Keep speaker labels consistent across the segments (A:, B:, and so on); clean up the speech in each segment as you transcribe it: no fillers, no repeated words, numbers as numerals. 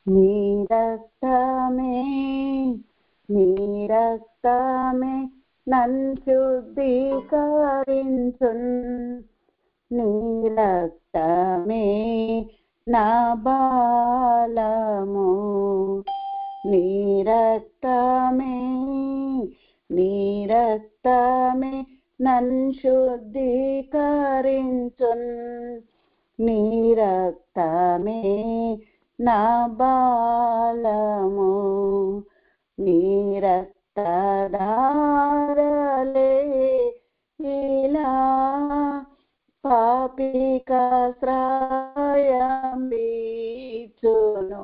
A: నీ రక్తమే నీ రక్తమే నన్ను శుద్ధీకరించున్ నీ రక్తమే నా బలము నీ రక్తమే నన్ను శుద్ధీకరించున్ నీ రక్తమే నా బలము నీ రక్తధారలే ఇలా పాపికాశ్రయమిచ్చును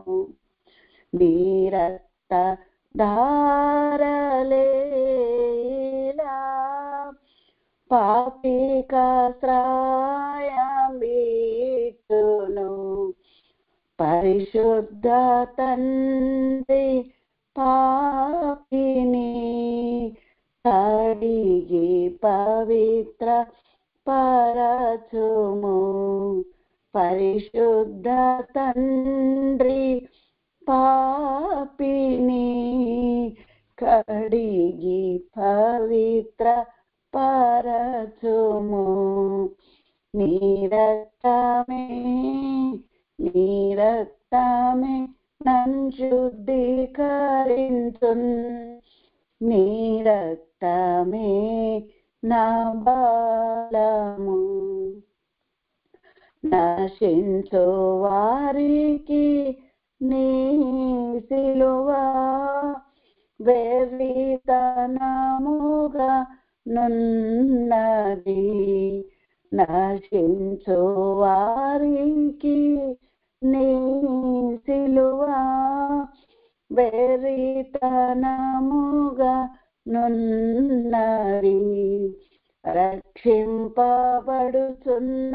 A: నీ రక్తధారలే ఇలా పాపికాశ్రయమిచ్చును పరిశుద్ధ తండ్రి పాపిని కడిగి పవిత్ర పరచుము పరిశుద్ధ తండ్రి పాపిని కడిగి పవిత్ర పరచుము నీ రక్తమే నన్ను శుద్ధీకరించున్ నీ రక్తమే నా బలము నశించు వారికి నీ సిలువ వెర్రితనముగా నున్నది నశించు వారికి నీ సిలువ వెర్రితనముగా నున్నది రక్షింపబడుచున్న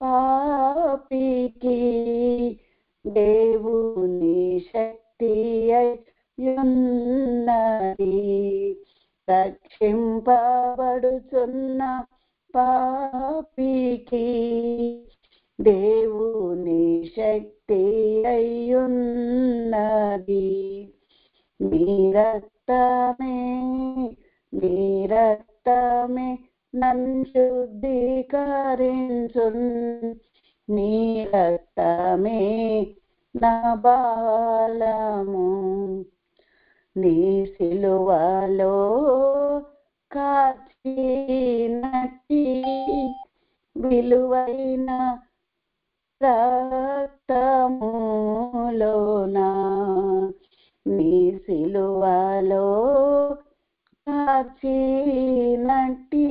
A: పాపికి దేవుని శక్తి అయ్యున్నది రక్షింపబడుచున్న పాపికి దేవుని శక్తి అయ్యున్నది నీ రక్తమే నన్ను శుద్ధీకరించున్ నీ రక్తమే నా బలము నీ సిలువలో కాచినట్టి విలువైన రక్తములోన నీ సిలువలో కాచినట్టి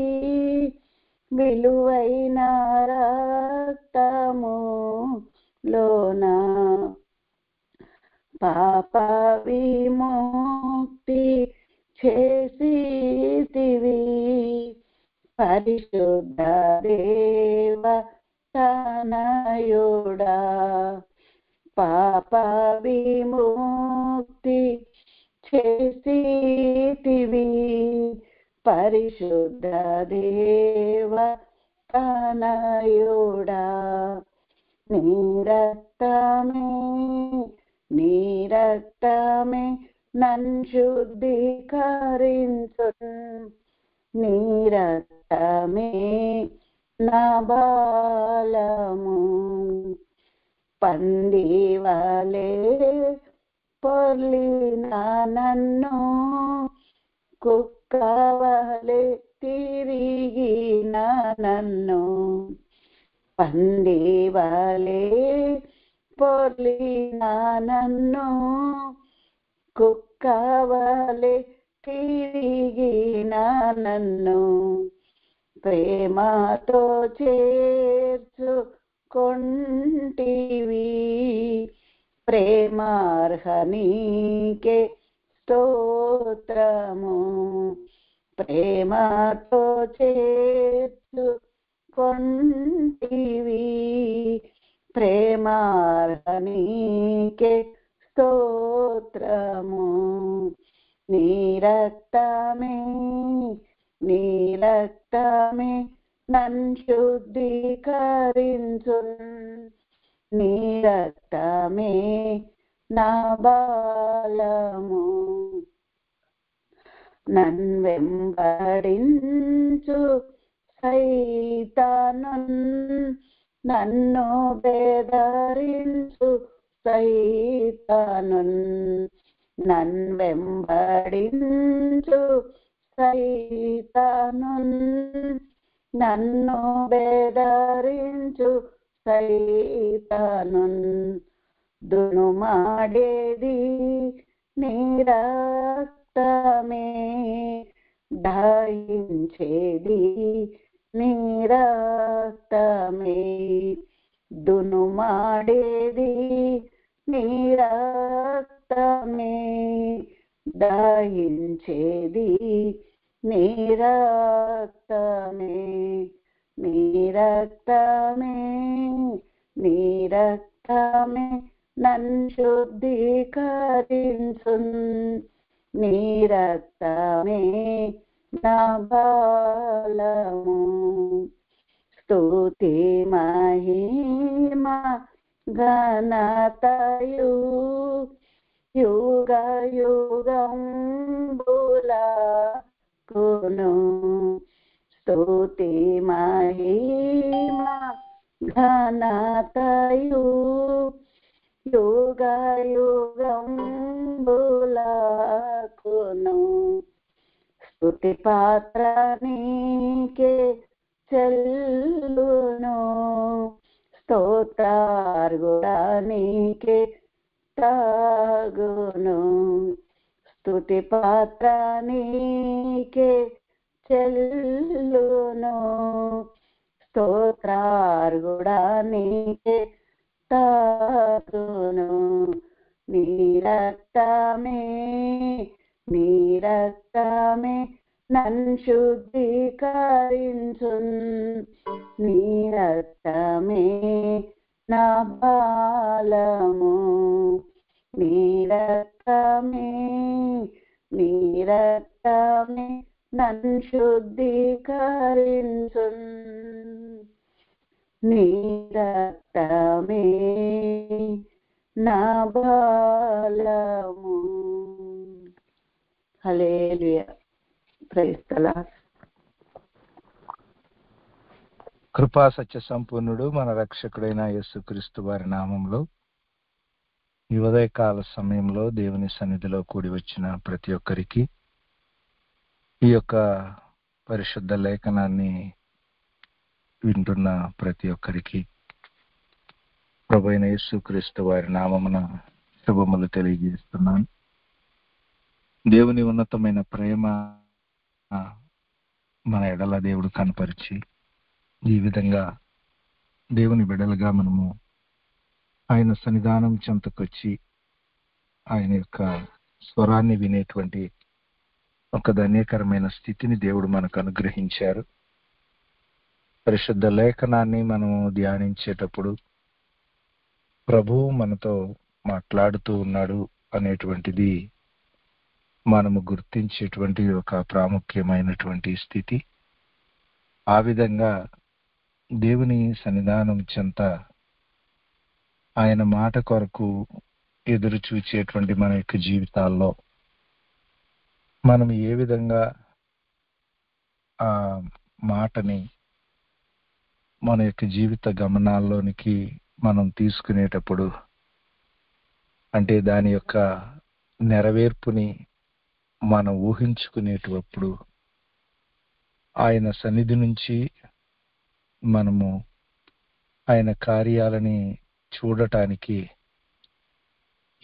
A: విలువైన రక్తములోన పాప విముక్తి చేసితివి పరిశుద్ధ దేవ తనయుడా పాప విముక్తి చేసితివి పరిశుద్ధ దేవ తనయుడా నీ రక్తమే నన్ను శుద్ధీకరించున్ నీ రక్తమే నా బలము పందివలే పొర్లిన నన్ను కుక్కవలే తిరిగిన నన్ను పందివలే పొర్లిన నన్ను కుక్కవలే తిరిగిన నన్ను ప్రేమతో చేర్చుకొంటివి ప్రేమార్హనీకే స్తోత్రము ప్రేమతో చేర్చుకొంటివి ప్రేమార్హనీకే స్తోత్రము నీ రక్తమే నన్ను శుద్ధీకరించున్ నీ రక్తమే నా బలము నన్వెంబడించు సైతాను నన్ను బెదరించు సైతాను నన్వెంబడించు సైతాను నన్ను బెదరించు సైతాను దునుమాడేది నీ రక్తమే దహించేది నీ రక్తమే దునుమాడేది నీ రక్తమే దహించేది నీ రక్తమే నీ రక్తమే నీ రక్తమే నన్ను శుద్ధీకరించు నీ రక్తమే నా బలము స్తుతి మహిమ ఘనతయు యుగ యుగంబులకును స్తుతి మహిమ ఘనతయు యుగ యుగంబులకును స్తుతి పాత్ర నీకే చెల్లును స్తోత్రార్గుడా నీకే తగును స్తుతి పాత్ర నీకే చెల్లును స్తోత్రార్గుడా నీకే తగును నీ రక్తమే నీ రక్తమే నన్ను శుద్ధీకరించు నీ రక్తమే నా బలము నీ రక్తమే నీ రక్తమే నన్ను శుద్ధీకరించు నీ రక్తమే నా బలము. హల్లెలూయా. Praise the Lord.
B: కృపా సత్య సంపూర్ణుడు మన రక్షకుడైన యేసుక్రీస్తు వారి నామంలో ఈ ఉదయకాల సమయంలో దేవుని సన్నిధిలో కూడి వచ్చిన ప్రతి ఒక్కరికి ఈ యొక్క పరిశుద్ధ లేఖనాన్ని వింటున్న ప్రతి ఒక్కరికి ప్రభువైన యేసుక్రీస్తు వారి నామమున శుభములు తెలియజేస్తున్నాను. దేవుని ఉన్నతమైన ప్రేమ మన ఎడల దేవుడు కనపరిచి ఈ విధంగా దేవుని బిడ్డలుగా మనము ఆయన సన్నిధానం చెంతకొచ్చి ఆయన యొక్క స్వరాన్ని వినేటువంటి ఒక ధన్యకరమైన స్థితిని దేవుడు మనకు అనుగ్రహించారు. పరిశుద్ధ లేఖనాన్ని మనము ధ్యానించేటప్పుడు ప్రభువు మనతో మాట్లాడుతూ ఉన్నాడు అనేటువంటిది మనము గుర్తించేటువంటి ఒక ప్రాముఖ్యమైనటువంటి స్థితి. ఆ విధంగా దేవుని సన్నిధానం చెంత ఆయన మాట కొరకు ఎదురు చూచేటువంటి మన యొక్క జీవితాల్లో మనం ఏ విధంగా ఆ మాటని మన యొక్క జీవిత గమనాల్లోనికి మనం తీసుకునేటప్పుడు, అంటే దాని యొక్క నెరవేర్పుని మనం ఊహించుకునేటప్పుడు ఆయన సన్నిధి నుంచి మనము ఆయన కార్యాలని చూడటానికి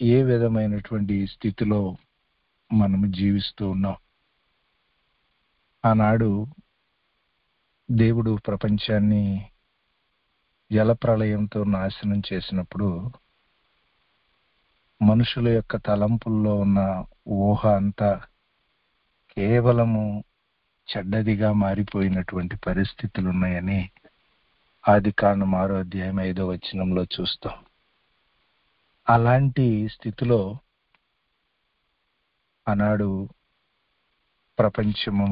B: ఏ విధమైనటువంటి స్థితిలో మనము జీవిస్తూ ఉన్నాం. ఆనాడు దేవుడు ప్రపంచాన్ని జలప్రళయంతో నాశనం చేసినప్పుడు మనుషుల యొక్క తలంపుల్లో ఉన్న ఊహ అంతా కేవలము చెడ్డదిగా మారిపోయినటువంటి పరిస్థితులు ఉన్నాయని ఆదికాండం 6:5 చూస్తాం. అలాంటి స్థితిలో ఆనాడు ప్రపంచము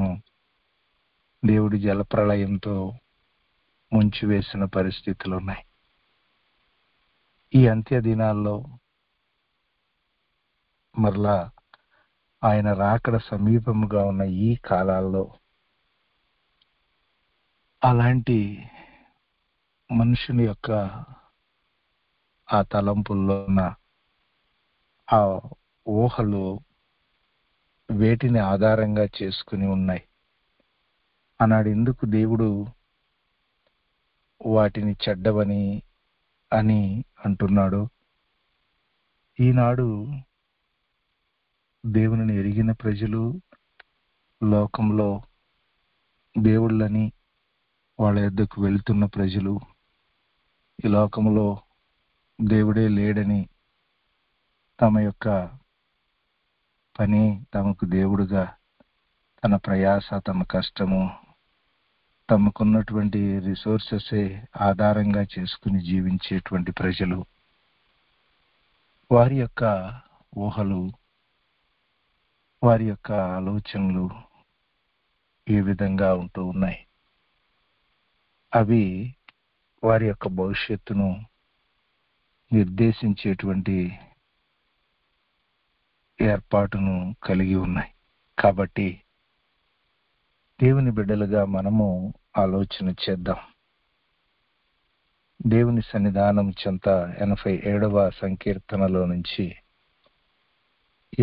B: దేవుడి జలప్రళయంతో ముంచివేసిన పరిస్థితులు ఉన్నాయి. ఈ అంత్య దినాల్లో మరలా ఆయన రాకడ సమీపముగా ఉన్న ఈ కాలాల్లో అలాంటి మనుషుని యొక్క ఆ తలంపుల్లో ఉన్న ఆ ఊహలు వేటిని ఆధారంగా చేసుకుని ఉన్నాయి. ఆనాడు ఎందుకు దేవుడు వాటిని చెడ్డవని అని అంటున్నాడు? ఈనాడు దేవునిని ఎరిగిన ప్రజలు లోకంలో దేవుళ్ళని వాళ్ళ యొద్దకు వెళ్తున్న ప్రజలు ఈ లోకంలో దేవుడే లేడని తమ యొక్క పని తమకు దేవుడుగా తన ప్రయాస, తమ కష్టము, తమకున్నటువంటి రిసోర్సెసే ఆధారంగా చేసుకుని జీవించేటువంటి ప్రజలు, వారి యొక్క ఊహలు, వారి యొక్క ఆలోచనలు ఏ విధంగా ఉంటూ ఉన్నాయి? అవి వారి యొక్క భవిష్యత్తును నిర్దేశించేటువంటి ఏర్పాటును కలిగి ఉన్నాయి. కాబట్టి దేవుని బిడ్డలుగా మనము ఆలోచన చేద్దాం. దేవుని సన్నిధానం చెంత 87వ సంకీర్తనలో నుంచి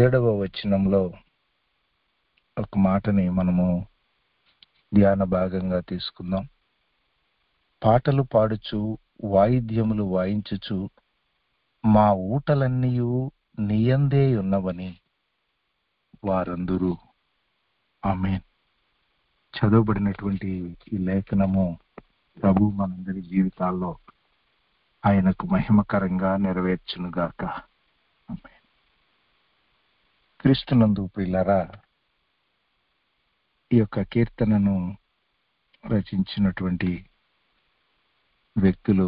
B: 7వ వచనంలో ఒక మాటని మనము ధ్యాన భాగంగా తీసుకుందాం. పాటలు పాడుచు వాయిద్యములు వాయించుచు మా ఊటలన్నీయు నీయందే ఉన్నవని వారందరూ. ఆమేన్. చదవబడినటువంటి ఈ లేఖనము ప్రభు మనందరి జీవితాల్లో ఆయనకు మహిమకరంగా నెరవేర్చునుగాక. ఆమేన్. క్రీస్తునందు ప్రియులారా, ఈ యొక్క కీర్తనను రచించినటువంటి వ్యక్తులు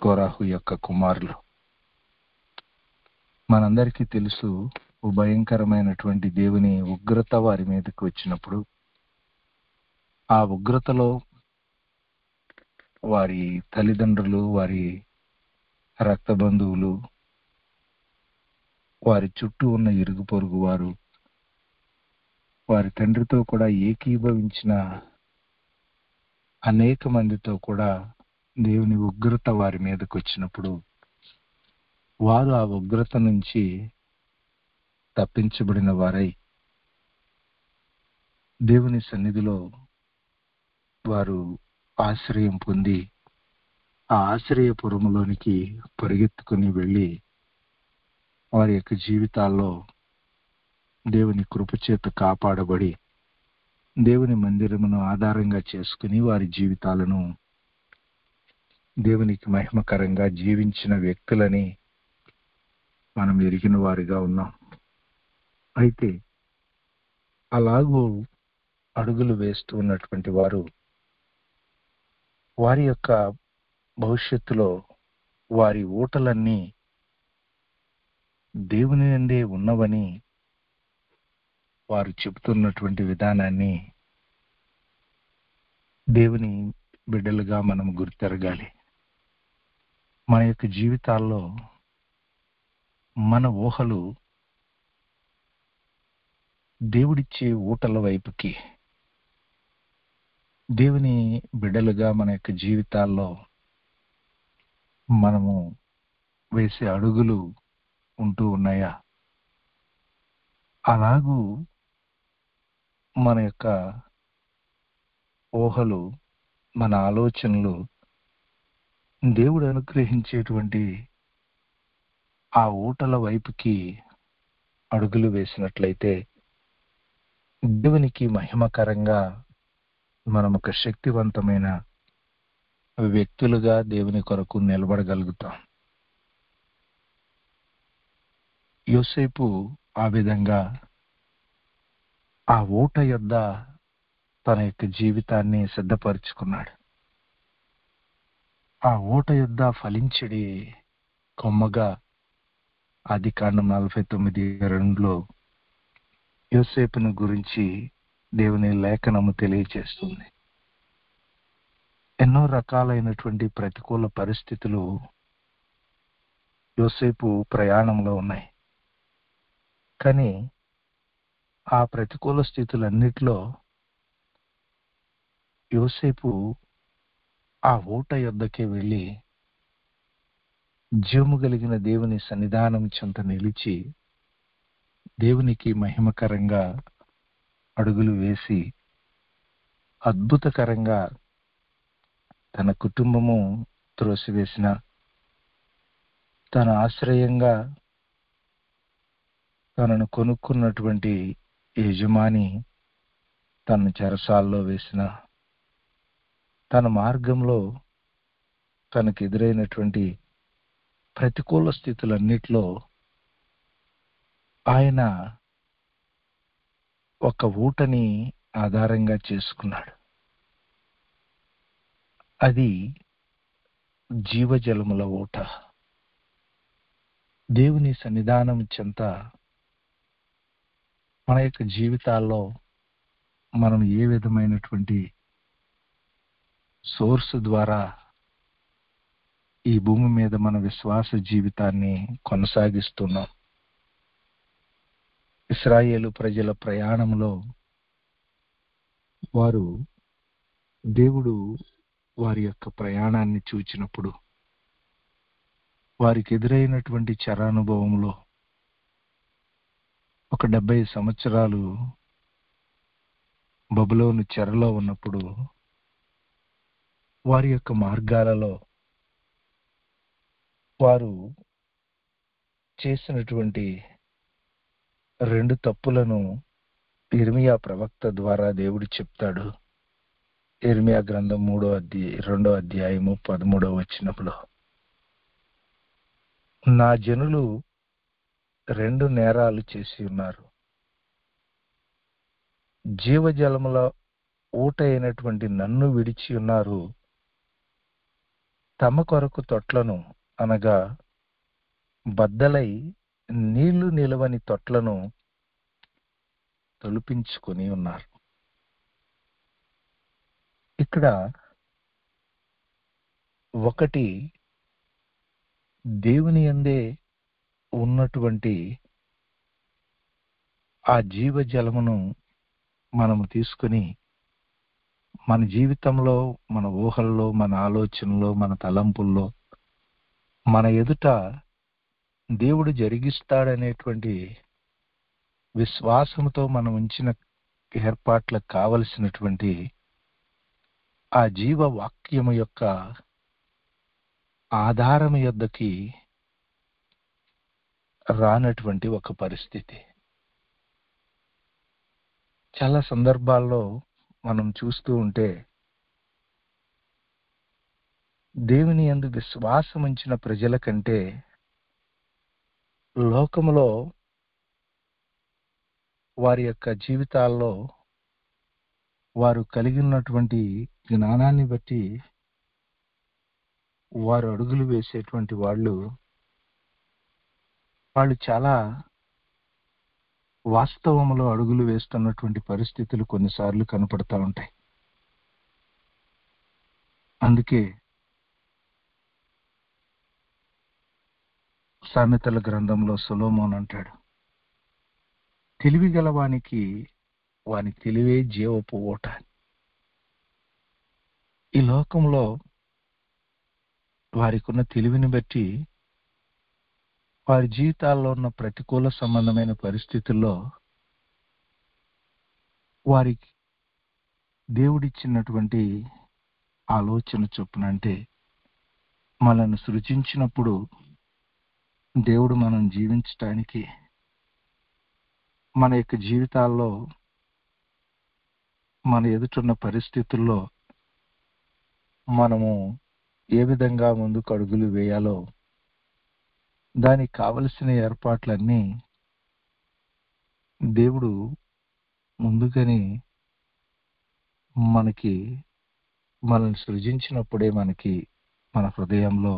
B: కోరాహు యొక్క కుమారులు. మనందరికీ తెలుసు, భయంకరమైనటువంటి దేవుని ఉగ్రత వారి మీదకి వచ్చినప్పుడు ఆ ఉగ్రతలో వారి తల్లిదండ్రులు, వారి రక్త బంధువులు, వారి చుట్టూ ఉన్న ఇరుగు పొరుగు వారు, వారి తండ్రితో కూడా ఏకీభవించిన అనేక మందితో కూడా దేవుని ఉగ్రత వారి మీదకి వచ్చినప్పుడు వారు ఆ ఉగ్రత నుంచి తప్పించబడిన వారై దేవుని సన్నిధిలో వారు ఆశ్రయం పొంది ఆ ఆశ్రయపురములోనికి పరిగెత్తుకుని వెళ్ళి వారి యొక్క జీవితాల్లో దేవుని కృపచేత కాపాడబడి దేవుని మందిరమును ఆధారంగా చేసుకుని వారి జీవితాలను దేవునికి మహిమకరంగా జీవించిన వ్యక్తులని మనం ఎరిగిన వారిగా ఉన్నాం. అయితే అలాగూ అడుగులు వేస్తూ ఉన్నటువంటి వారు వారి యొక్క భవిష్యత్తులో వారి ఊటలన్నీ దేవుని నుండే ఉన్నవని వారు చెబుతున్నటువంటి విధానాన్ని దేవుని బిడ్డలుగా మనం గుర్తెరగాలి. మన యొక్క జీవితాల్లో మన ఊహలు దేవుడిచ్చే ఊటల వైపుకి, దేవుని బిడ్డలుగా మన యొక్క జీవితాల్లో మనము వేసే అడుగులు ఉంటూ ఉన్నాయా? అలాగూ మన యొక్క ఊహలు, మన ఆలోచనలు దేవుడు అనుగ్రహించేటువంటి ఆ ఊటల వైపుకి అడుగులు వేసినట్లయితే దేవునికి మహిమకరంగా మనం ఒక శక్తివంతమైన వ్యక్తులుగా దేవుని కొరకు నిలబడగలుగుతాం. యోసేపు ఆ విధంగా ఆ ఊట యొద్ద తన యొక్క జీవితాన్ని సిద్ధపరుచుకున్నాడు. ఆ ఊట యొద్ద ఫలించడి కొమ్మగా ఆదికాండం 49:2 యోసేపును గురించి దేవుని లేఖనము తెలియజేస్తుంది. ఎన్నో రకాలైనటువంటి ప్రతికూల పరిస్థితులు యోసేపు ప్రయాణంలో ఉన్నాయి. కానీ ఆ ప్రతికూల స్థితులన్నిటిలో యోసేపు ఆ ఊట యొద్దకే వెళ్ళి జీవము కలిగిన దేవుని సన్నిధానం చెంత నిలిచి దేవునికి మహిమకరంగా అడుగులు వేసి అద్భుతకరంగా తన కుటుంబము త్రోసివేసిన, తన ఆశ్రయంగా తనను కొనుక్కున్నటువంటి యజమాని తనను చెరసాల్లో వేసిన, తన మార్గంలో తనకు ఎదురైనటువంటి ప్రతికూల స్థితులన్నిటిలో ఆయన ఒక ఊటని ఆధారంగా చేసుకున్నాడు. అది జీవజలముల ఊట. దేవుని సన్నిధానం చెంత మన యొక్క జీవితాల్లో మనం ఏ విధమైనటువంటి సోర్స్ ద్వారా ఈ భూమి మీద మన విశ్వాస జీవితాన్ని కొనసాగిస్తున్నాం. ఇశ్రాయేలు ప్రజల ప్రయాణంలో వారు దేవుడు వారి యొక్క ప్రయాణాన్ని చూచినప్పుడు వారికి ఎదురైనటువంటి చెరానుభవంలో ఒక 70 సంవత్సరాలు బబులోను చెరలో ఉన్నప్పుడు వారి యొక్క మార్గాలలో వారు చేసినటువంటి 2 తప్పులను యిర్మీయా ప్రవక్త ద్వారా దేవుడు చెప్తాడు. యిర్మీయా గ్రంథం 2వ అధ్యాయము 13వ వచనంలో, నా జనులు 2 నేరాలు చేసి ఉన్నారు. జీవజలముల ఊట అయినటువంటి నన్ను విడిచి ఉన్నారు. తమ కొరకు తొట్లను, అనగా బద్దలై నీళ్లు నిలవని తొట్లను తొలిపించుకొని ఉన్నారు. ఇక్కడ ఒకటి, దేవుని యందే ఉన్నటువంటి ఆ జీవజలమును మనము తీసుకుని మన జీవితంలో, మన ఊహల్లో, మన ఆలోచనలో, మన తలంపుల్లో, మన ఎదుట దేవుడు జరిగిస్తాడనేటువంటి విశ్వాసంతో మనం ఉంచిన ఏర్పాట్లకు కావలసినటువంటి ఆ జీవ వాక్యము యొక్క ఆధారము యొద్దకి రానటువంటి ఒక పరిస్థితి. చాలా సందర్భాల్లో మనం చూస్తూ ఉంటే దేవుని యందు విశ్వాసం ఉంచిన ప్రజల కంటే లోకములో వారి యొక్క జీవితాల్లో వారు కలిగి ఉన్నటువంటి జ్ఞానాన్ని బట్టి వారు అడుగులు వేసేటువంటి వాళ్ళు చాలా వాస్తవంలో అడుగులు వేస్తున్నటువంటి పరిస్థితులు కొన్నిసార్లు కనపడతా ఉంటాయి. అందుకే సామెతల గ్రంథంలో సొలొమోను అంటాడు, తెలివి గలవానికి వాని తెలివే జీవపు ఊట. ఈ లోకంలో వారికి ఉన్న తెలివిని బట్టి వారి జీవితాల్లో ఉన్న ప్రతికూల సంబంధమైన పరిస్థితుల్లో వారికి దేవుడిచ్చినటువంటి ఆలోచన చొప్పున, అంటే మనల్ని సృజించినప్పుడు దేవుడు మనం జీవించటానికి మన యొక్క జీవితాల్లో మన ఎదుటున్న పరిస్థితుల్లో మనము ఏ విధంగా ముందుకు అడుగులు వేయాలో దానికి కావలసిన ఏర్పాట్లన్నీ దేవుడు ముందుగానే మనల్ని సృజించినప్పుడే మనకి మన హృదయంలో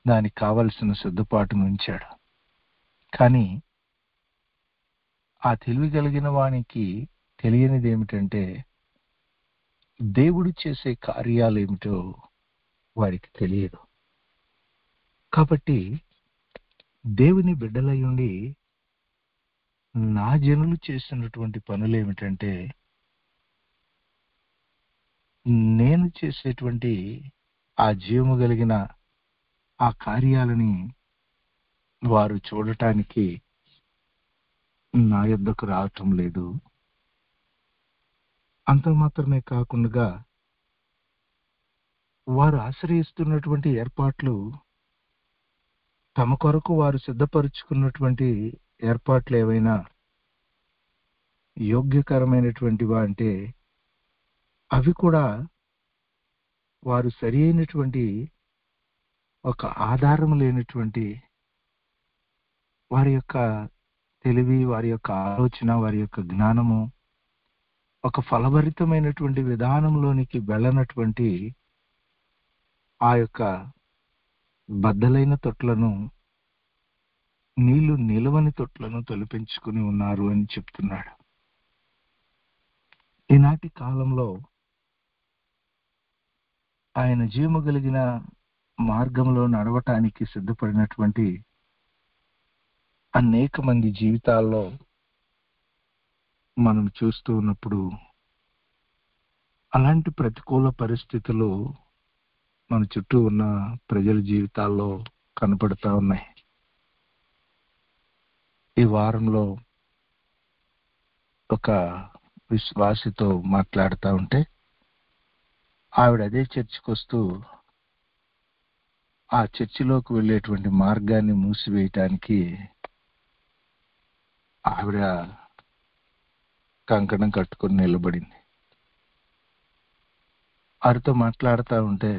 B: దానికి కావలసిన సిద్ధపాటును ఉంచాడు. కానీ ఆ తెలివి కలిగిన వానికి తెలియనిది ఏమిటంటే దేవుడు చేసే కార్యాలు ఏమిటో వారికి తెలియదు. కాబట్టి దేవుని బిడ్డలై ఉండి నా జనులు చేసినటువంటి పనులు ఏమిటంటే, నేను చేసేటువంటి ఆ జీవము కలిగిన ఆ కార్యాలని వారు చూడటానికి నా యొద్దకు రావటం లేదు. అంత మాత్రమే కాకుండా వారు ఆశ్రయిస్తున్నటువంటి ఏర్పాట్లు తమ కొరకు వారు సిద్ధపరుచుకున్నటువంటి ఏర్పాట్లు ఏవైనా యోగ్యకరమైనటువంటివా అంటే అవి కూడా వారు సరి అయినటువంటి ఒక ఆధారం లేనటువంటి వారి యొక్క తెలివి, వారి యొక్క ఆలోచన, వారి యొక్క జ్ఞానము ఒక ఫలభరితమైనటువంటి విధానంలోనికి వెళ్ళనటువంటి ఆ యొక్క బద్దలైన తొట్లను, నీళ్లు నిలవని తొట్లను తొలిపించుకుని ఉన్నారు అని చెప్తున్నాడు. ఈనాటి కాలంలో ఆయన జీవము కలిగిన మార్గంలో నడవటానికి సిద్ధపడినటువంటి అనేక మంది జీవితాల్లో మనం చూస్తూ ఉన్నప్పుడు అలాంటి ప్రతికూల పరిస్థితులు మన చుట్టూ ఉన్న ప్రజల జీవితాల్లో కనపడతా ఉన్నాయి. ఈ వారంలో ఒక విశ్వాసితో మాట్లాడుతూ ఉంటే ఆవిడ అదే చర్చికి వస్తూ ఆ చర్చిలోకి వెళ్ళేటువంటి మార్గాన్ని మూసివేయటానికి ఆవిడ కంకణం కట్టుకొని నిలబడింది. వారితో మాట్లాడుతూ ఉంటే,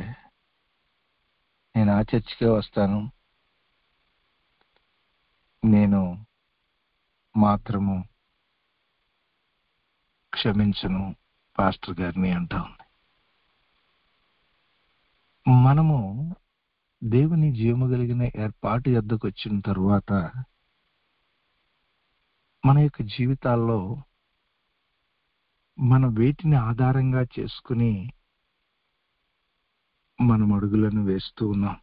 B: నేను ఆ చర్చికే వస్తాను, నేను మాత్రము క్షమించను పాస్టర్ గారిని అంటా ఉంది. మనము దేవుని జీవము కలిగిన ఏర్పాటు యొద్దకు వచ్చిన తరువాత మన యొక్క జీవితాల్లో మన వేటిని ఆధారంగా చేసుకుని మనం అడుగులను వేస్తూ ఉన్నాం.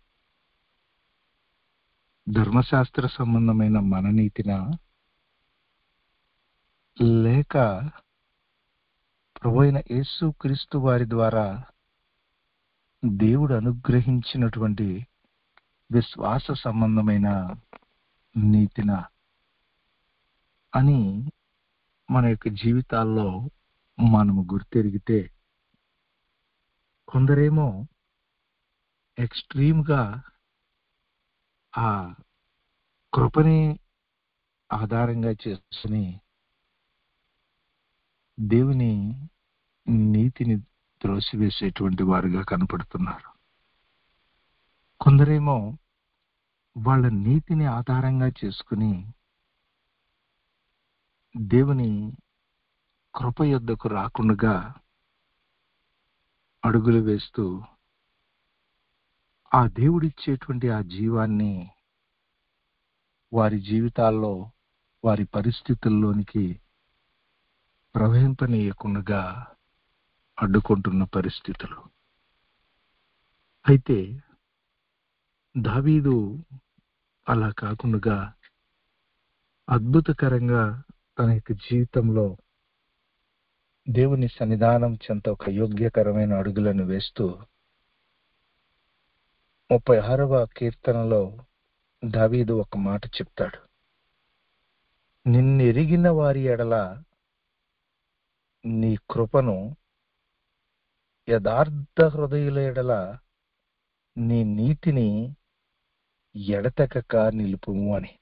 B: ధర్మశాస్త్ర సంబంధమైన మన నీతినా, లేక ప్రభువైన యేసు క్రీస్తు వారి ద్వారా దేవుడు అనుగ్రహించినటువంటి విశ్వాస సంబంధమైన నీతినా అని మన యొక్క జీవితాల్లో మనము గుర్తెరిగితే, కొందరేమో ఎక్స్ట్రీమ్గా ఆ కృపని ఆధారంగా చేసుకుని దేవుని నీతిని త్రోసివేసేటువంటి వారుగా కనపడుతున్నారు. కొందరేమో వాళ్ళ నీతిని ఆధారంగా చేసుకుని దేవుని కృప యొద్దకు రాకుండా అడుగులు వేస్తూ ఆ దేవుడిచ్చేటువంటి ఆ జీవాన్ని వారి జీవితాల్లో, వారి పరిస్థితుల్లోనికి ప్రవహింపనీయకుండా అడ్డుకుంటున్న పరిస్థితులు. అయితే దావీదు అలా కాకుండా అద్భుతకరంగా తన యొక్క జీవితంలో దేవుని సన్నిధానం చెంత ఒక యోగ్యకరమైన అడుగులను వేస్తూ 36వ కీర్తనలో దావీదు ఒక మాట చెప్తాడు. నిన్నెరిగిన వారి ఎడల నీ కృపను, యథార్థ హృదయుల ఎడల నీ నీతిని ఎడతెగక నిలుపుము అని.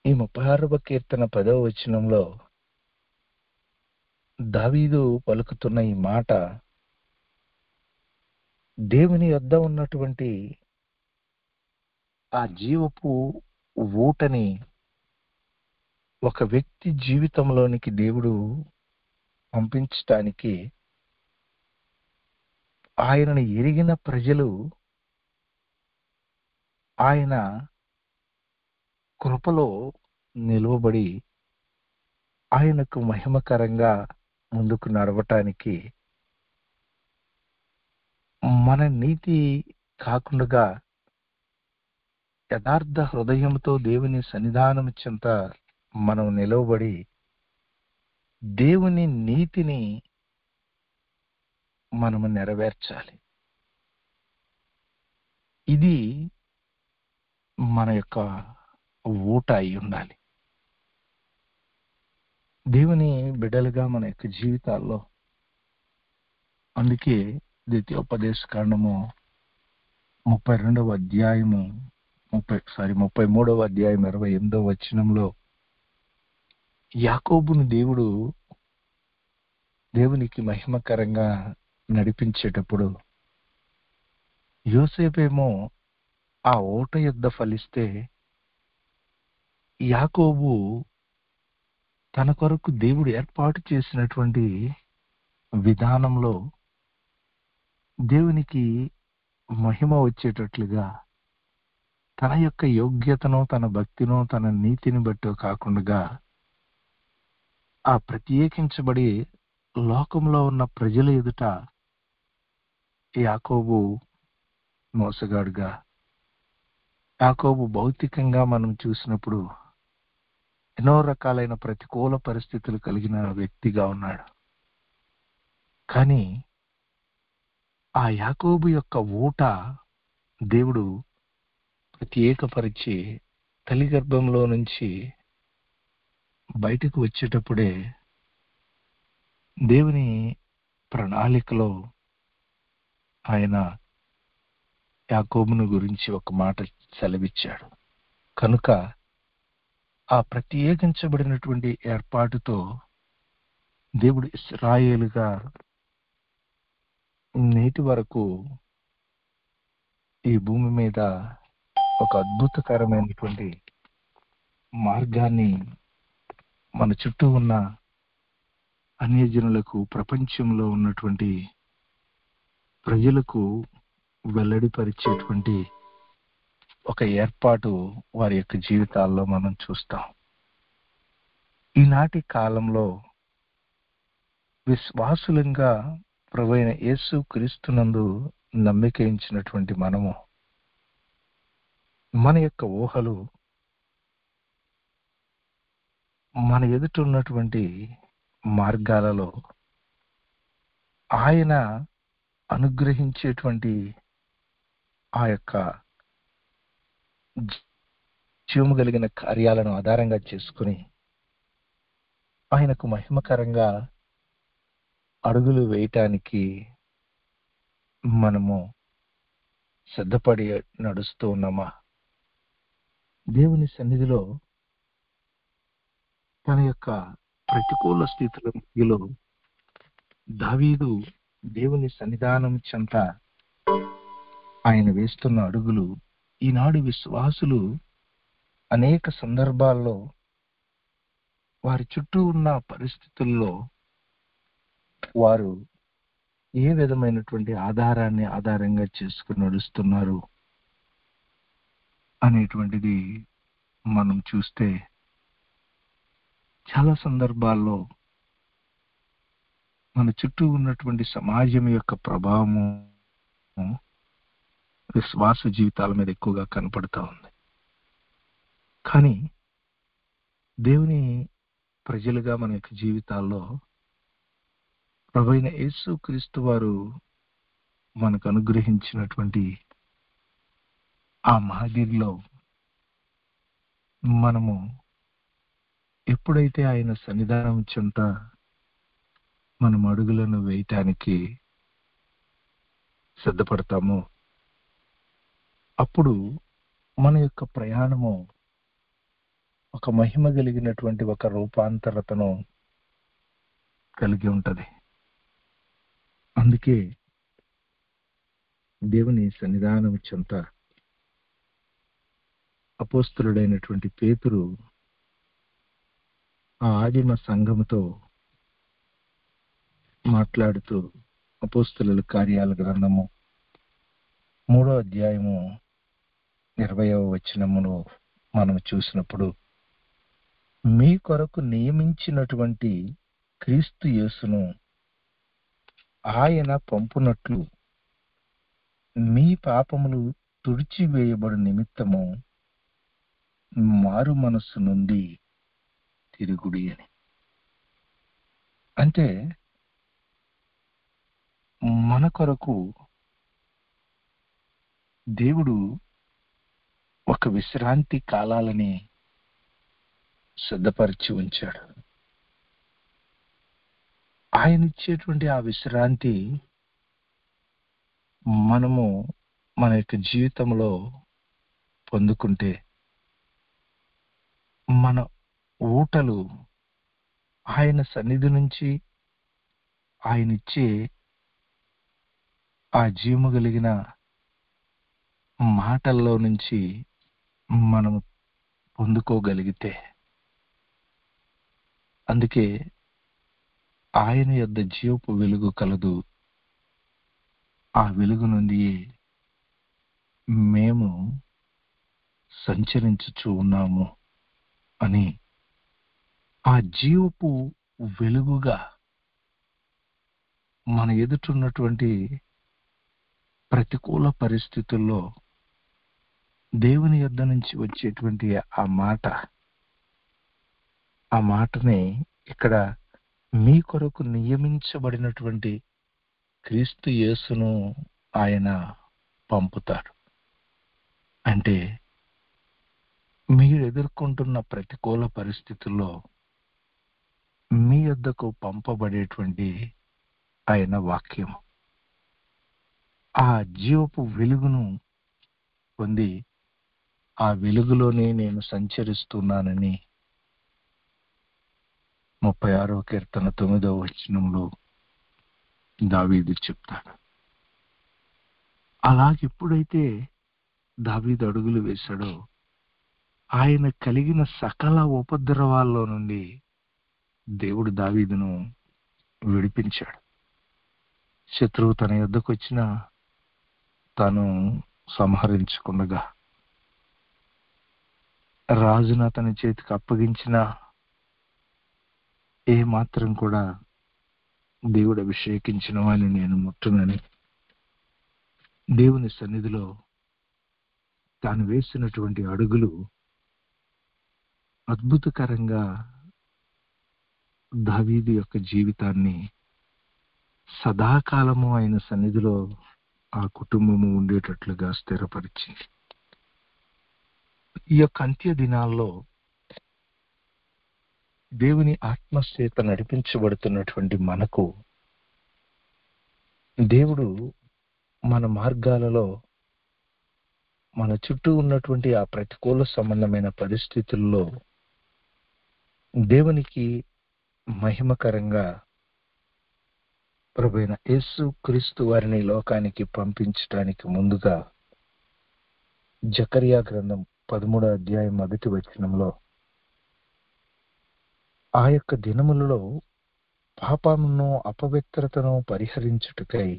B: ఈ 36వ కీర్తన 10వ వచనంలో దావీదు పలుకుతున్న ఈ మాట దేవుని యొద్ద ఉన్నటువంటి ఆ జీవపు ఊటని ఒక వ్యక్తి జీవితంలోనికి దేవుడు పంపించటానికి ఆయనను ఎరిగిన ప్రజలు ఆయన కృపలో నిలువబడి ఆయనకు మహిమకరంగా ముందుకు నడవటానికి మన నీతి కాకుండా యథార్థ హృదయంతో దేవుని సన్నిధానం చెంత మనం నిలవబడి దేవుని నీతిని మనము నెరవేర్చాలి. ఇది మన యొక్క ఊట అయి ఉండాలి. దేవుని బిడ్డలుగా మన యొక్క జీవితాల్లో, అందుకే ద్వితీయోపదేశ కాండము 32వ అధ్యాయము 33వ అధ్యాయం 28వ వచనంలో యాకోబును దేవునికి మహిమకరంగా నడిపించేటప్పుడు యోసేపేమో ఆ ఓట యుద్ధ ఫలిస్తే యాకోబు తన కొరకు దేవుడు ఏర్పాటు చేసినటువంటి విధానంలో దేవునికి మహిమ వచ్చేటట్లుగా తన యొక్క యోగ్యతను, తన భక్తిను, తన నీతిని బట్టి కాకుండా ఆ ప్రత్యేకించబడి లోకంలో ఉన్న ప్రజల ఎదుట యాకోబు మోసగాడుగా, యాకోబు భౌతికంగా మనం చూసినప్పుడు ఎన్నో రకాలైన ప్రతికూల పరిస్థితులు కలిగిన వ్యక్తిగా ఉన్నాడు. కానీ ఆ యాకోబు యొక్క ఊట దేవుడు ప్రత్యేకపరిచి తల్లి గర్భంలో నుంచి బయటకు వచ్చేటప్పుడే దేవుని ప్రణాళికలో ఆయన యాకోబును గురించి ఒక మాట సెలవిచ్చాడు. కనుక ఆ ప్రత్యేకించబడినటువంటి ఏర్పాటుతో దేవుడు ఇశ్రాయేలుగా నేటి వరకు ఈ భూమి మీద ఒక అద్భుతకరమైనటువంటి మార్గాన్ని మన చుట్టూ ఉన్న అన్యజనులకు, ప్రపంచంలో ఉన్నటువంటి ప్రజలకు వెల్లడిపరిచేటువంటి ఒక ఏర్పాటు వారి యొక్క జీవితాల్లో మనం చూస్తాం. ఈనాటి కాలంలో విశ్వాసులంగా ప్రభువైన యేసు క్రీస్తునందు నమ్మిక ఉంచినటువంటి మనము మన యొక్క ఊహలు, మన ఎదుట ఉన్నటువంటి మార్గాలలో ఆయన అనుగ్రహించేటువంటి ఆ యొక్క జీవము కలిగిన కార్యాలను ఆధారంగా చేసుకుని ఆయనకు మహిమకరంగా అడుగులు వేయటానికి మనము సిద్ధపడి నడుస్తూ ఉన్నామా? దేవుని సన్నిధిలో తన యొక్క ప్రతికూల స్థితుల మధ్యలో దావీదు దేవుని సన్నిధానం చెంత ఆయన వేస్తున్న అడుగులు ఈనాడు విశ్వాసులు అనేక సందర్భాల్లో వారి చుట్టూ ఉన్న పరిస్థితుల్లో వారు ఏ విధమైనటువంటి ఆధారాన్ని ఆధారంగా చేసుకుని నడుస్తున్నారు అనేటువంటిది మనం చూస్తే చాలా సందర్భాల్లో మన చుట్టూ ఉన్నటువంటి సమాజం యొక్క ప్రభావము విశ్వాస జీవితాల మీద ఎక్కువగా కనపడుతూ ఉంది. కానీ దేవుని ప్రజలుగా మన యొక్క జీవితాల్లో ప్రభువైన యేసు క్రీస్తు వారు మనకు అనుగ్రహించినటువంటి ఆ మాదిరిలో మనము ఎప్పుడైతే ఆయన సన్నిధానం చెంత మనం అడుగులను వేయటానికి సిద్ధపడతామో అప్పుడు మన యొక్క ప్రయాణము ఒక మహిమ కలిగినటువంటి ఒక రూపాంతరతను కలిగి ఉంటది. అందుకే దేవుని సన్నిధానం చెంత అపోస్తలుడైనటువంటి పేతురు ఆ ఆదిమ సంఘముతో మాట్లాడుతూ అపోస్తలుల కార్యాల గ్రంథము 3వ అధ్యాయము 20వ వచనమును మనం చూసినప్పుడు, మీ కొరకు నియమించినటువంటి క్రీస్తు యేసును ఆయన పంపునట్లు మీ పాపములు తుడిచివేయబడు నిమిత్తము మారు మనస్సు నుండి తిరుగుడి అని. అంటే మన కొరకు దేవుడు ఒక విశ్రాంతి కాలాలని సిద్ధపరిచి ఉంచాడు. ఆయన ఇచ్చేటువంటి ఆ విశ్రాంతి మనము మన యొక్క జీవితంలో పొందుకుంటే మన ఊటలు ఆయన సన్నిధి నుంచి ఆయన ఇచ్చే ఆ జీవము కలిగిన మాటల్లో నుంచి మనం పొందుకోగలిగితే, అందుకే ఆయన యొద్ద జీవపు వెలుగు కలదు, ఆ వెలుగు నుండి మేము సంచరించుచూ ఉన్నాము అని ఆ జీవపు వెలుగుగా మన ఎదుటున్నటువంటి ప్రతికూల పరిస్థితుల్లో దేవుని యొద్ద నుంచి వచ్చేటువంటి ఆ మాటని ఇక్కడ మీ కొరకు నియమించబడినటువంటి క్రీస్తు యేసును ఆయన పంపుతాడు. అంటే మీరు ఎదుర్కొంటున్న ప్రతికూల పరిస్థితుల్లో మీ యొద్దకు పంపబడేటువంటి ఆయన వాక్యం, ఆ జీవపు వెలుగును పొంది ఆ వెలుగులోనే నేను సంచరిస్తున్నానని 36వ కీర్తన 9వ వచనంలో దావీదు చెప్తాడు. అలాగెప్పుడైతే దావీదు అడుగులు వేశాడో ఆయన కలిగిన సకల ఉపద్రవాల్లో నుండి దేవుడు దావీదును విడిపించాడు. శత్రువు తన యొద్దకు వచ్చినా తాను సంహరించుకుండగా, రాజును అతని చేతికి అప్పగించిన ఏ మాత్రం కూడా దేవుడు అభిషేకించిన వాడిని నేను ముట్టునని దేవుని సన్నిధిలో తాను వేసినటువంటి అడుగులు అద్భుతకరంగా దావీదు యొక్క జీవితాన్ని సదాకాలము ఆయన సన్నిధిలో ఆ కుటుంబము ఉండేటట్లుగా స్థిరపరిచింది. ఈ యొక్క అంత్య దినాల్లో దేవుని ఆత్మచేత నడిపించబడుతున్నటువంటి మనకు దేవుడు మన మార్గాలలో మన చుట్టూ ఉన్నటువంటి ఆ ప్రతికూల సంబంధమైన పరిస్థితుల్లో దేవునికి మహిమకరంగా ప్రభువైన యేసు క్రీస్తు వారిని లోకానికి పంపించడానికి ముందుగా జకర్యా గ్రంథం 13వ అధ్యాయం 1వ వచనంలో ఆ యొక్క దినములలో పాపమును అపవిత్రతను పరిహరించుటకై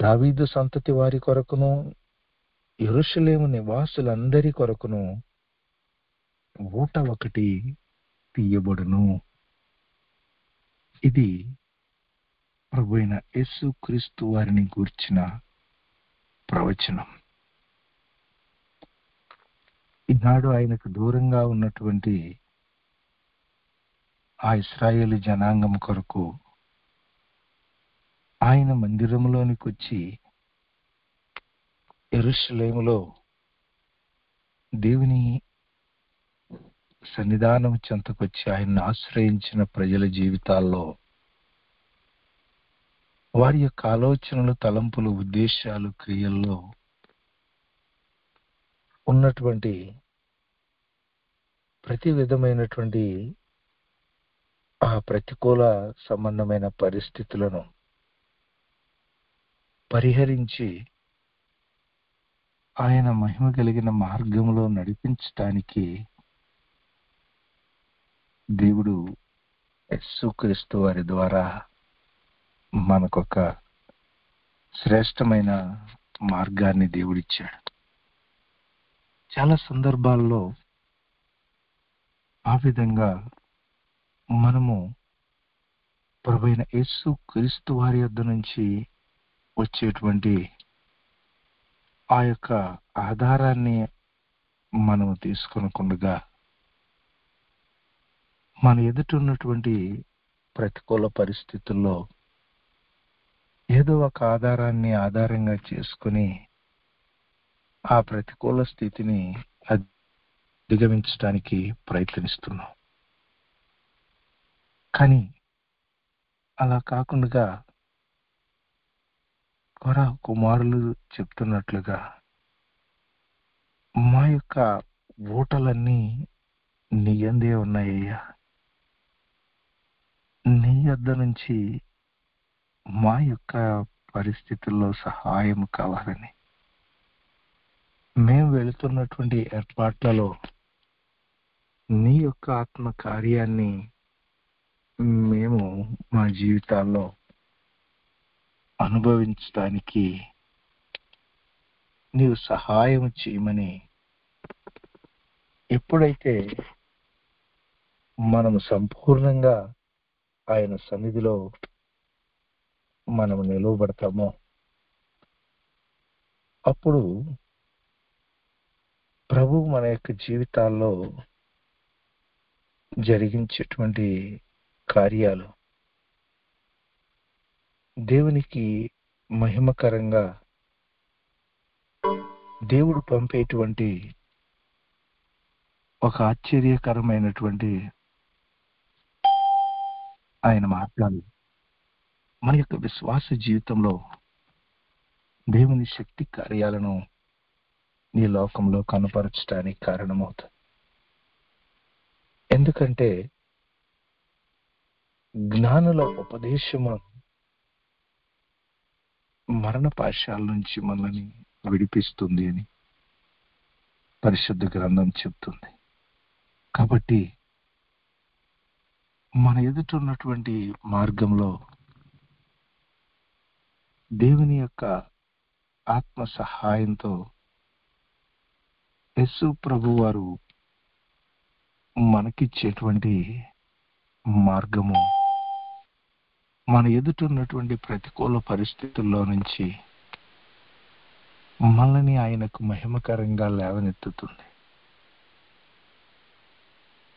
B: దావీదు సంతతి వారి కొరకును యెరూషలేము నివాసులందరి కొరకును ఊట ఒకటి తీయబడును. ఇది ప్రభువైన యేసు క్రీస్తు వారిని గూర్చిన ప్రవచనం. ఈనాడు ఆయనకు దూరంగా ఉన్నటువంటి ఆ ఇశ్రాయేలు జనాంగం కొరకు ఆయన మందిరంలోనికి వచ్చి యెరూషలేములో దేవుని సన్నిధానం చెంతకొచ్చి ఆయన్ని ఆశ్రయించిన ప్రజల జీవితాల్లో వారి యొక్క ఆలోచనలు, తలంపులు, ఉద్దేశాలు, క్రియల్లో ఉన్నటువంటి ప్రతి విధమైనటువంటి ఆ ప్రతికూల సంబంధమైన పరిస్థితులను పరిహరించి ఆయన మహిమ కలిగిన మార్గంలో నడిపించటానికి దేవుడు యేసుక్రీస్తు వారి ద్వారా మనకొక శ్రేష్టమైన మార్గాన్ని దేవుడిచ్చాడు. చాలా సందర్భాల్లో ఆ విధంగా మనము ప్రభువైన యేసుక్రీస్తు వారి యొద్ద నుంచి వచ్చేటువంటి ఆ యొక్క ఆధారాన్ని మనము తీసుకొనకుండగా మన ఎదుట ఉన్నటువంటి ప్రతికూల పరిస్థితుల్లో ఏదో ఒక ఆధారాన్ని ఆధారంగా చేసుకుని ఆ ప్రతికూల స్థితిని అధిగమించడానికి ప్రయత్నిస్తున్నాం. కానీ అలా కాకుండా కుమారులు చెప్తున్నట్లుగా మా యొక్క ఊటలన్నీ నీ యందే ఉన్నాయ్యా, నీ యొద్ద నుంచి మా యొక్క పరిస్థితుల్లో సహాయం కావాలని, మేము వెళుతున్నటువంటి ఏర్పాట్లలో నీ యొక్క ఆత్మ కార్యాన్ని మేము మా జీవితాల్లో అనుభవించడానికి నీవు సహాయం చేయమని ఎప్పుడైతే మనము సంపూర్ణంగా ఆయన సన్నిధిలో మనము నిలువబడతామో అప్పుడు ప్రభు మన యొక్క జీవితాల్లో జరిగించేటువంటి కార్యాలు దేవునికి మహిమకరంగా, దేవుడు పంపేటువంటి ఒక ఆశ్చర్యకరమైనటువంటి ఆయన మార్గాలు మన యొక్క విశ్వాస జీవితంలో దేవుని శక్తి కార్యాలను ఈ లోకంలో కనపరచడానికి కారణమవుతుంది. ఎందుకంటే జ్ఞానుల ఉపదేశము మరణ పాశాల నుంచి మనల్ని విడిపిస్తుంది అని పరిశుద్ధ గ్రంథం చెప్తుంది. కాబట్టి మన ఎదుట ఉన్నటువంటి మార్గంలో దేవుని యొక్క ఆత్మ సహాయంతో యేసు ప్రభు వారు మనకిచ్చేటువంటి మార్గము మన ఎదుట ఉన్నటువంటి ప్రతికూల పరిస్థితుల్లో నుంచి మనల్ని ఆయనకు మహిమకరంగా లేవనెత్తుతుంది.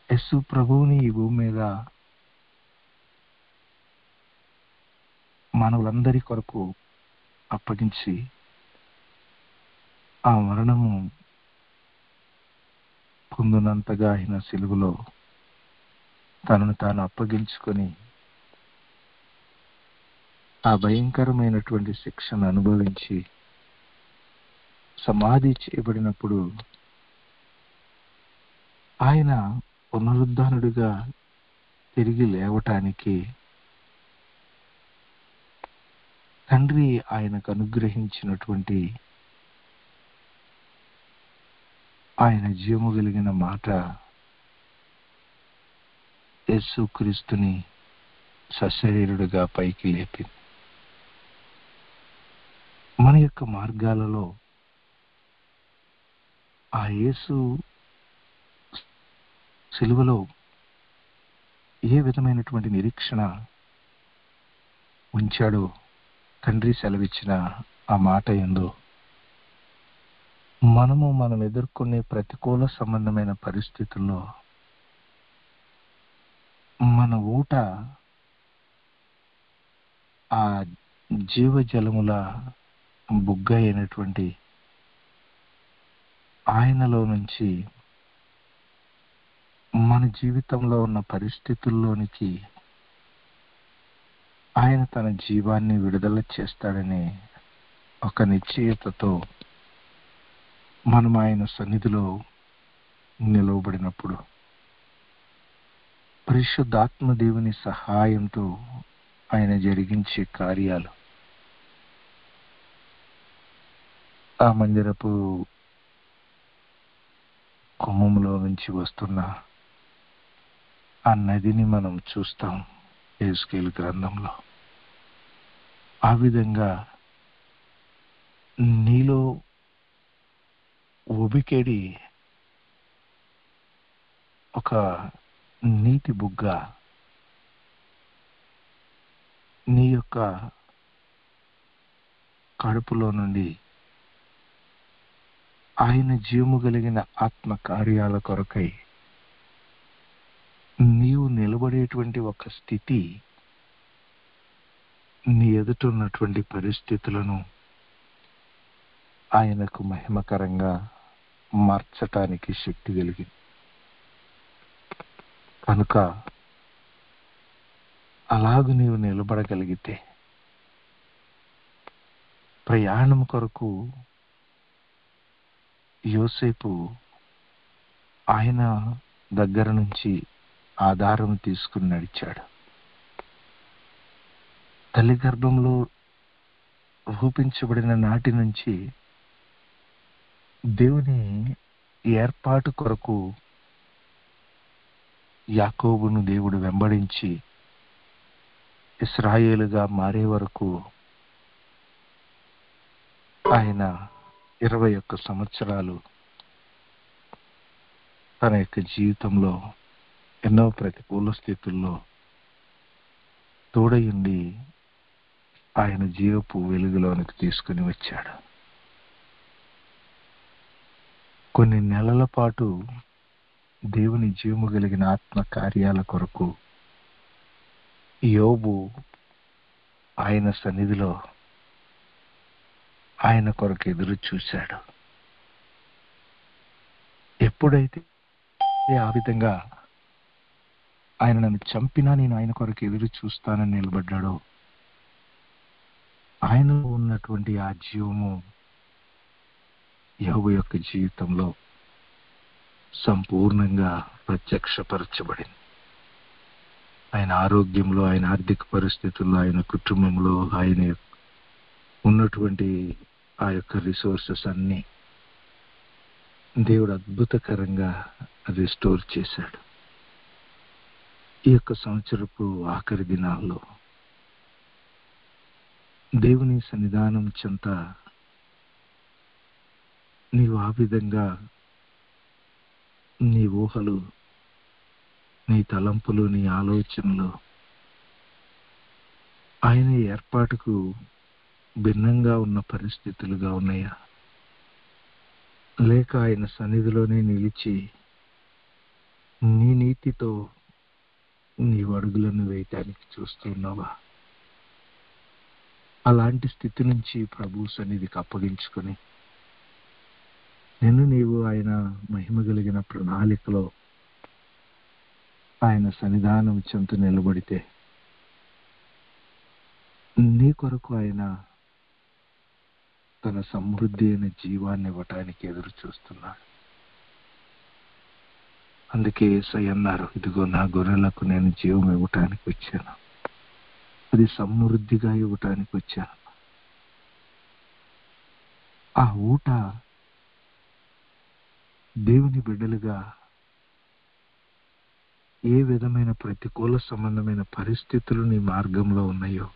B: యేసు ప్రభువుని ఈ భూమి మీద మనలందరి కొరకు అప్పగించి ఆ మరణము పొందినంతగా ఆయన సిలువలో తనను తాను అప్పగించుకొని ఆ భయంకరమైనటువంటి శిక్షను అనుభవించి సమాధి చేయబడినప్పుడు ఆయన పునరుద్ధానుడిగా తిరిగి లేవటానికి తండ్రి ఆయనకు అనుగ్రహించినటువంటి ఆయన జీవము కలిగిన మాట యేసుక్రీస్తుని సశరీరుడుగా పైకి లేపింది. మన యొక్క మార్గాలలో ఆ యేసు సిలువలో ఏ విధమైనటువంటి నిరీక్షణ ఉంచాడో తండ్రి సెలవిచ్చిన ఆ మాట యందు మనం ఎదుర్కొనే ప్రతికూల సంబంధమైన పరిస్థితుల్లో మన ఊట ఆ జీవజలముల బుగ్గ అయినటువంటి ఆయనలో నుంచి మన జీవితంలో ఉన్న పరిస్థితుల్లోనికి ఆయన తన జీవాన్ని విడుదల చేస్తాడనే ఒక నిశ్చయతతో మనం ఆయన సన్నిధిలో నిలవబడినప్పుడు పరిశుద్ధాత్మ దేవుని సహాయంతో ఆయన జరిగించే కార్యాలు ఆ మందిరపు కుమ్మంలో నుంచి వస్తున్న ఆ నదిని మనం చూస్తాం యెహెజ్కేలు గ్రంథంలో. ఆ విధంగా నీలో ఉబికేడి ఒక నీటి బుగ్గ నీ యొక్క కడుపులో నుండి ఆయన జీవము కలిగిన ఆత్మ కార్యాల కొరకై నీవు నిలబడేటువంటి ఒక స్థితి నీ ఎదుటున్నటువంటి పరిస్థితులను ఆయనకు మహిమకరంగా మార్చటానికి శక్తి కలిగింది. కనుక అలాగు నీవు నిలబడగలిగితే ప్రయాణం కొరకు యోసేపు ఆయన దగ్గర నుంచి ఆధారం తీసుకుని నడిచాడు. తల్లి గర్భంలో రూపించబడిన నాటి నుంచి దేవుని ఏర్పాటు కొరకు యాకోబును దేవుడు వెంబడించి ఇశ్రాయేలుగా మారే వరకు ఆయన 21 సంవత్సరాలు తన యొక్క జీవితంలో ఎన్నో ప్రతికూల స్థితుల్లో తోడయుండి ఆయన జీవపు వెలుగులోనికి తీసుకుని వచ్చాడు. కొన్ని నెలల పాటు దేవుని జీవము కలిగిన ఆత్మ కార్యాల కొరకు యోబు ఆయన సన్నిధిలో ఆయన కొరకు ఎదురు చూశాడు. ఎప్పుడైతే ఆ విధంగా ఆయన నన్ను చంపినా నేను ఆయన కొరకు ఎదురు చూస్తానని నిలబడ్డాడో ఆయనలో ఉన్నటువంటి ఆ జీవము యోబు యొక్క జీవితంలో సంపూర్ణంగా ప్రత్యక్షపరచబడింది. ఆయన ఆరోగ్యంలో, ఆయన ఆర్థిక పరిస్థితుల్లో, ఆయన కుటుంబంలో, ఆయన ఉన్నటువంటి ఆ యొక్క రిసోర్సెస్ అన్ని దేవుడు అద్భుతకరంగా రిస్టోర్ చేశాడు. ఈ యొక్క సంవత్సరపు ఆఖరి దినాల్లో దేవుని సన్నిధానం చెంత నీవు ఆ విధంగా నీ ఊహలు, నీ తలంపులు, నీ ఆలోచనలు ఆయన ఏర్పాటుకు భిన్నంగా ఉన్న పరిస్థితులుగా ఉన్నాయా, లేక ఆయన సన్నిధిలోనే నిలిచి నీ నీతితో నీవు అడుగులను వేయటానికి చూస్తున్నావా? అలాంటి స్థితి నుంచి ప్రభు సన్నిధికి అప్పగించుకొని నీవు ఆయన మహిమ కలిగిన ప్రణాళికలో ఆయన సన్నిధానం చెంత నిలబడితే నీ కొరకు ఆయన తన సమృద్ధి అయిన జీవాన్ని ఇవ్వటానికి ఎదురు చూస్తున్నాడు. అందుకే యేసయ్య అన్నారు, ఇదిగో నా గొర్రెలకు నేను జీవం ఇవ్వటానికి వచ్చాను, అది సమృద్ధిగా ఇవ్వటానికి వచ్చాను. ఆ ఊట దేవుని బిడ్డలుగా ఏ విధమైన ప్రతికూల సంబంధమైన పరిస్థితులు నీ మార్గంలో ఉన్నాయో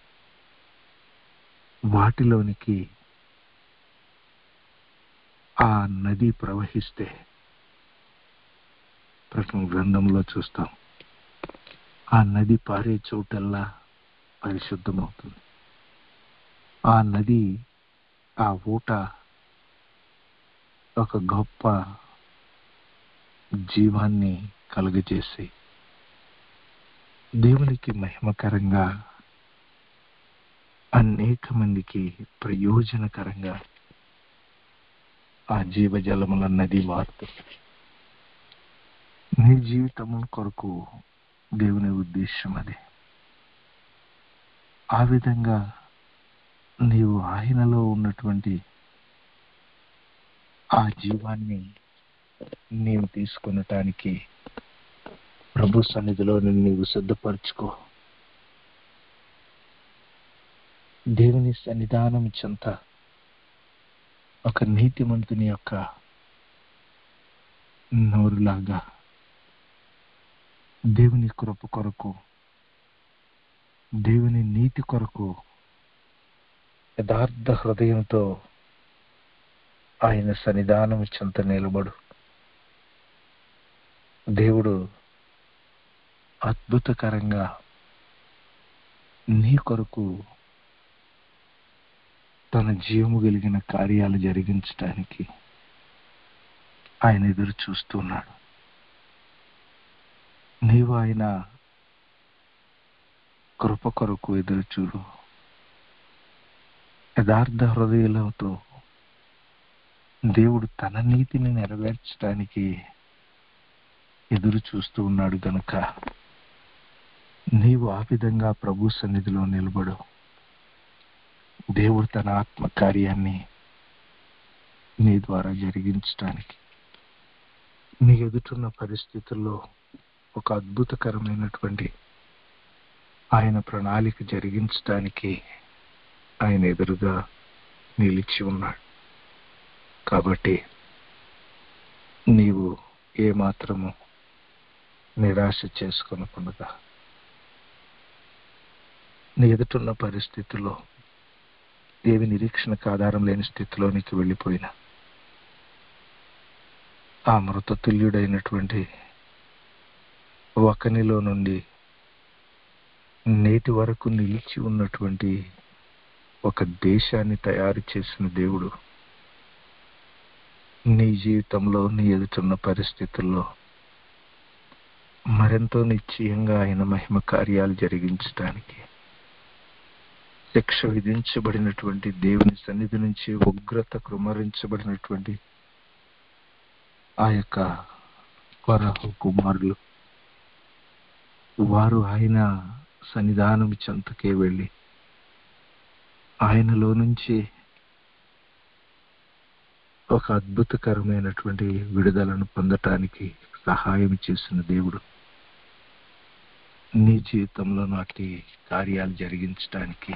B: వాటిలోనికి ఆ నది ప్రవహిస్తే ప్రకటన గ్రంథంలో చూస్తాం, ఆ నది పారే చోటల్లా పరిశుద్ధమవుతుంది. ఆ నది, ఆ ఊట ఒక గొప్ప జీవాన్ని కలుగజేసి దేవునికి మహిమకరంగా అనేక మందికి ప్రయోజనకరంగా ఆ జీవజలముల నది మారుతుంది. నీ జీవితము కొరకు దేవుని ఉద్దేశం అదే. ఆ విధంగా నీవు ఆయనలో ఉన్నటువంటి ఆ జీవాన్ని నీవు తీసుకొనటానికి ప్రభు సన్నిధిలో నీవు సిద్ధపరచుకో. దేవుని సన్నిధానం చెంత ఒక నీతిమంతుని యొక్క నోరులాగా దేవుని కృప కొరకు, దేవుని నీతి కొరకు యథార్థ హృదయంతో ఆయన సన్నిధానం చెంత నిలబడు. దేవుడు అద్భుతకరంగా నీ కొరకు తన జీవము కలిగిన కార్యాలు జరిగించటానికి ఆయన ఎదురు చూస్తున్నాడు. నీవు ఆయన కృప కొరకు ఎదురు చూడు. యథార్థ హృదయాలతో దేవుడు తన నీతిని నెరవేర్చడానికి ఎదురు చూస్తూ ఉన్నాడు గనుక నీవు ఆ విధంగా ప్రభు సన్నిధిలో నిలబడు. దేవుడు తన ఆత్మ కార్యాన్ని నీ ద్వారా జరిగించడానికి, నీ ఎదుటిన్న పరిస్థితుల్లో ఒక అద్భుతకరమైనటువంటి ఆయన ప్రణాళిక జరిగించడానికి ఆయన ఎదురుగా నిలిచి ఉన్నాడు. కాబట్టి నీవు ఏమాత్రము నిరాశ చేసుకొనకుండా నీ ఎదుటిన్న పరిస్థితుల్లో ఏవి నిరీక్షణకు ఆధారం లేని స్థితిలోనికి వెళ్ళిపోయినా ఆ మృతతుల్యుడైనటువంటి ఒకనిలో నుండి నేటి వరకు నిలిచి ఉన్నటువంటి ఒక దేశాన్ని తయారు చేసిన దేవుడు నీ జీవితంలో నీ ఎదుటిన్న పరిస్థితుల్లో మరెంతో నిశ్చయంగా ఆయన మహిమ కార్యాలు జరిగించడానికి, శిక్ష విధించబడినటువంటి దేవుని సన్నిధి నుంచి ఉగ్రత కృమ్మరించబడినటువంటి ఆ యొక్క కొరహు కుమారులు వారు ఆయన సన్నిధానం చెంతకే వెళ్ళి ఆయనలో నుంచి ఒక అద్భుతకరమైనటువంటి విడుదలను పొందటానికి సహాయం చేసిన దేవుడు నీ జీవితంలో నాటి కార్యాలు జరిగించడానికి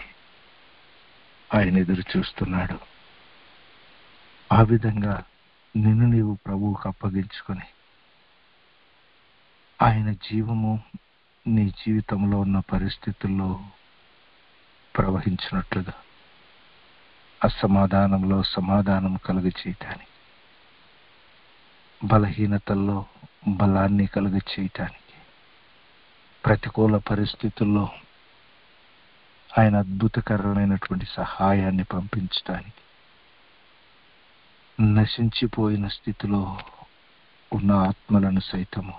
B: ఆయన ఎదురు చూస్తున్నాడు. ఆ విధంగా నిన్ను నీవు ప్రభువుకు అప్పగించుకొని ఆయన జీవము నీ జీవితంలో ఉన్న పరిస్థితుల్లో ప్రవహించినట్లుగా అసమాధానంలో సమాధానం కలుగచేయటానికి, బలహీనతల్లో బలాన్ని కలుగచేయటానికి, ప్రతికూల పరిస్థితుల్లో ఆయన అద్భుతకరమైనటువంటి సహాయాన్ని పంపించడానికి, నశించిపోయిన స్థితిలో ఉన్న ఆత్మలను సైతము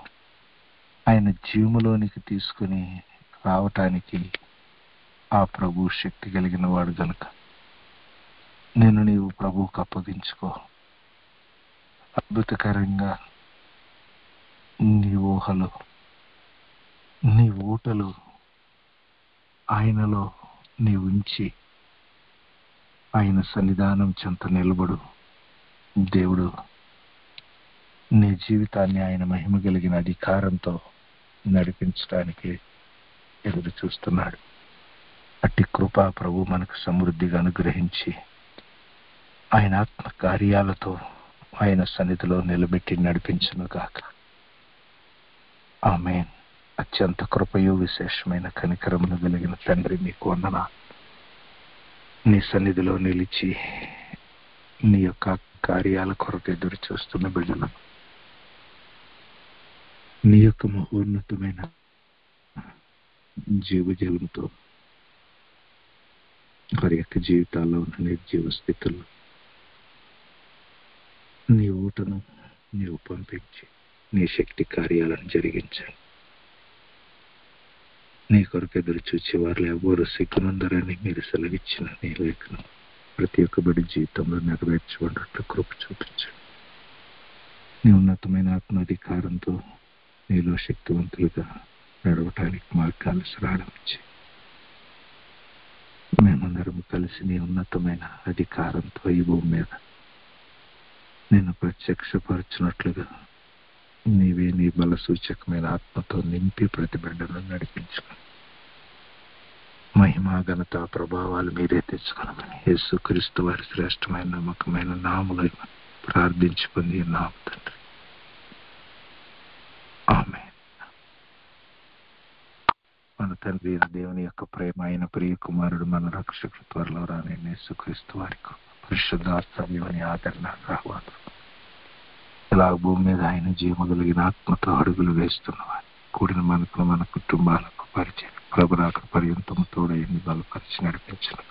B: ఆయన జీవములోనికి తీసుకుని రావటానికి ఆ ప్రభు శక్తి కలిగిన వాడు గనుక నేను నీవు ప్రభువుకు అప్పగించుకో. అద్భుతకరంగా నీ ఊహలు, నీ ఊటలు ఆయనలో నీ ఉంచి ఆయన సన్నిధానం చెంత నిలబడు. దేవుడు నీ జీవితాన్ని ఆయన మహిమ కలిగిన అధికారంతో నడిపించడానికి ఎదురు చూస్తున్నాడు. అట్టి కృపా ప్రభు మనకు సమృద్ధిగా అనుగ్రహించి ఆయన ఆత్మ కార్యాలతో ఆయన సన్నిధిలో నిలబెట్టి నడిపించును గాక. ఆమేన్. అత్యంత కృపయు విశేషమైన కనికరమును కలిగిన తండ్రి, నీకు వందనాలు. నీ సన్నిధిలో నిలిచి నీ యొక్క కార్యాల కొరకు ఎదురు చూస్తున్న బిడ్డలు నీ యొక్క మహోన్నతమైన జీవజలంతో వారి యొక్క జీవితాల్లో ఉన్న నిర్జీవ స్థితుల్లో నీ ఊటను నీవు పంపించి నీ శక్తి కార్యాలను జరిగించాలి. నీ కొరకు ఎదురు చూచి వారు ఎవరు సిగ్గునందరని మీరు సెలవిచ్చిన నీ లేఖనం ప్రతి ఒక్క బిడ్డ జీవితంలో నెరవేర్చబడినట్లు కృప చూపించండి. నీ ఉన్నతమైన ఆత్మాధికారంతో నీలో శక్తివంతులుగా నడవటానికి మార్గాలు సరాళమిచ్చి మేమందరం కలిసి నీ ఉన్నతమైన అధికారంతో ఈ భూమి మీద నేను ప్రత్యక్షపరచినట్లుగా నీవే నీ బల సూచకమైన ఆత్మతో నింపి ప్రతి బిడ్డను నడిపించుకుని మహిమా ఘనత ప్రభావాలు మీరే తెచ్చుకునమని యేసుక్రీస్తు వారి శ్రేష్టమైన నమ్మకమైన నామములో ప్రార్థించి పొంది నామ తండ్రి. ఆమేన్. మన తండ్రి దేవుని యొక్క ప్రేమ అయిన ప్రియ కుమారుడు మన రక్షకుడు త్వరలో రాని యేసుక్రీస్తు వారికి పరిశుద్ధాత్మని ఆదరణ రావాలి. ఇలా భూమి మీద ఆయన జీవగలిగిన ఆత్మతో అడుగులు వేస్తున్నవారు కూడిన మనకు మన కుటుంబాలకు పరిచయం ప్రభురాక పర్యంతము తోడైంది బలపరిచి నడిపించను.